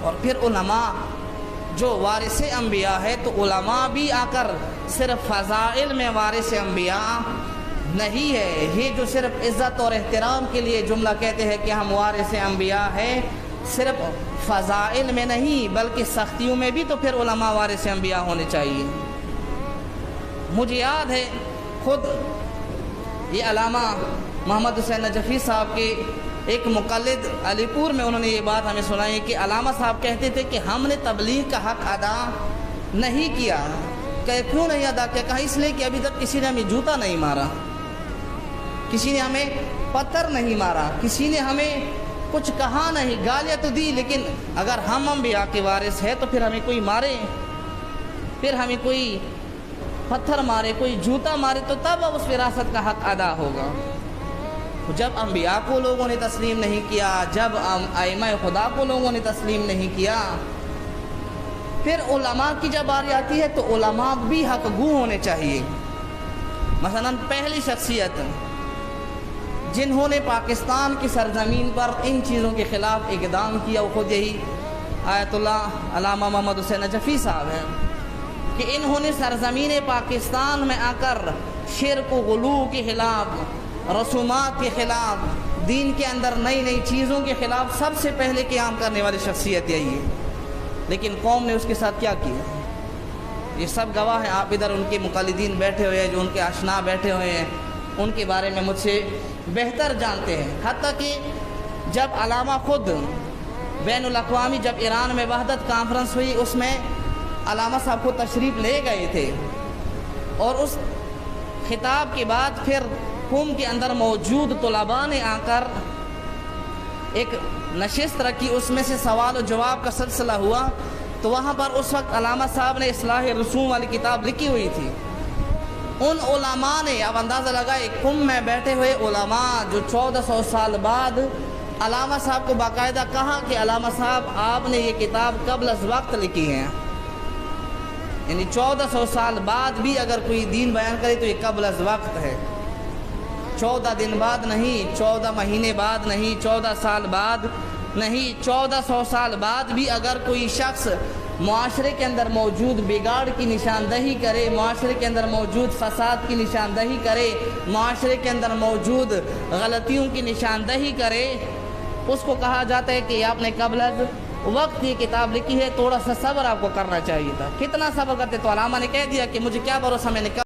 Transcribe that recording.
اور پھر علماء جو وارث انبیاء ہے، تو علماء بھی آ کر صرف فضائل میں وارث انبیاء نہیں ہے. یہ جو صرف عزت اور احترام کے لیے جملہ کہتے ہیں کہ ہم وارث انبیاء ہیں، صرف فضائل میں نہیں بلکہ سختیوں میں بھی تو پھر علماء وارث انبیاء ہونے چاہیے. مجھے یاد ہے خود یہ علامہ محمد حسین نجفی صاحب کے ایک مقلد علی پور میں انہوں نے یہ بات ہمیں سنائی کہ علامہ صاحب کہتے تھے کہ ہم نے تبلیغ کا حق ادا نہیں کیا. کہ کیوں نہیں ادا کیا؟ کہا اس لیے کہ ابھی تک کسی نے ہمیں جوتا نہیں مارا، کسی نے ہمیں پتھر نہیں مارا، کسی نے ہمیں کچھ کہا نہیں، گالیاں تو دی، لیکن اگر ہم انبیاء کے وارث ہیں تو پھر ہمیں کوئی مارے، پھر ہمیں کوئی پتھر مارے، کوئی جوتا مارے تو تب اس وراثت کا حق ادا ہوگا. جب انبیاء کو لوگوں نے تسلیم نہیں کیا، جب ائمہ خدا کو لوگوں نے تسلیم نہیں کیا، پھر علماء کی جب باری آتی ہے تو علماء بھی حق گو ہونے چاہیے. مثلا پہلی شخصیت جنہوں نے پاکستان کی سرزمین پر ان چیزوں کے خلاف اقدام کیا وہ خود یہی آیت اللہ علامہ محمد حسین نجفی صاحب ہیں کہ انہوں نے سرزمین پاکستان میں آ کر شرک و غلو کے خلاف، رسومات کے خلاف، دین کے اندر نئی نئی چیزوں کے خلاف سب سے پہلے قیام کرنے والی شخصیت یہی ہے. لیکن قوم نے اس کے ساتھ کیا کیا؟ یہ سب گواہ ہیں. آپ ادھر ان کے مقلدین بیٹھے ہوئے ہیں، جو ان کے آشنا بیٹھے ہوئے ہیں، ان کے بارے میں مجھ سے بہتر جانتے ہیں. حتیٰ کہ جب علامہ خود بین الاقوامی جب ایران میں وحدت کانفرنس ہوئی، اس میں علامہ صاحب کو تشریف لے گئے تھے، اور اس خطاب کے بعد پھر قوم کے اندر موجود طلباء نے آ کر ایک نشست رکھی، اس میں سے سوال و جواب کا سلسلہ ہوا. تو وہاں پر اس وقت علامہ صاحب نے اصلاح رسوم والی کتاب لکھی ہوئی تھی. ان علماء نے، اب اندازہ لگائے، قم میں بیٹھے ہوئے علماء جو 1400 سال بعد علامہ صاحب کو باقاعدہ کہا کہ علامہ صاحب آپ نے یہ کتاب قبل از وقت لکھی ہے. یعنی 1400 سال بعد بھی اگر کوئی دین بیان کرے تو یہ قبل از وقت ہے. 14 دن بعد نہیں، 14 مہینے بعد نہیں، 14 سال بعد نہیں، 1400 سال بعد بھی اگر کوئی شخص معاشرے کے اندر موجود بگاڑ کی نشاندہی کرے، معاشرے کے اندر موجود فساد کی نشاندہی کرے، معاشرے کے اندر موجود غلطیوں کی نشاندہی کرے، اس کو کہا جاتا ہے کہ آپ نے قبل از وقت یہ کتاب لکھی ہے. تھوڑا سا صبر آپ کو کرنا چاہیے تھا. کتنا صبر کرتے؟ تو علامہ نے کہہ دیا کہ مجھے کیا بھروسہ، میں نے